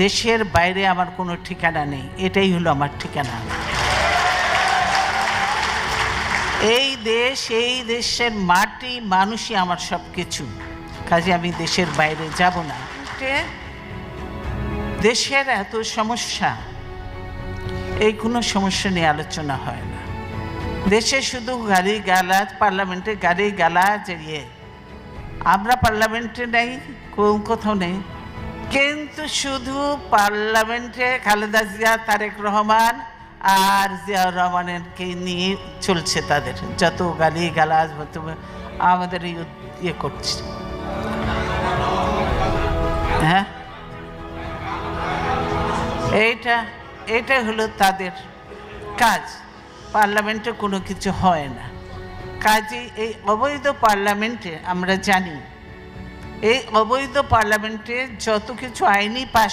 দেশের বাইরে আমার কোনো ঠিকানা নেই, এটাই হলো আমার ঠিকানা। এই দেশ, এই দেশের মাটি মানুষই আমার সব কিছু, কাজে আমি দেশের বাইরে যাব না। দেশের এত সমস্যা, এই কোনো সমস্যা নিয়ে আলোচনা হয় না। দেশে শুধু গালি গালাজ, পার্লামেন্টে গালি গালাজ, আমরা পার্লামেন্টে নেই, কোথাও নেই, কিন্তু শুধু পার্লামেন্টে খালেদা জিয়া, তারেক রহমান আর জিয়াউর রহমানকে নিয়ে চলছে, তাদের যত গালি গালাজ আমাদের ইয়ে করছে। হ্যাঁ, এইটা হলো তাদের কাজ। পার্লামেন্টে কোনো কিছু হয় না, কাজে এই অবৈধ পার্লামেন্টে আমরা জানি, এই অবৈধ পার্লামেন্টে যত কিছু আইনি পাস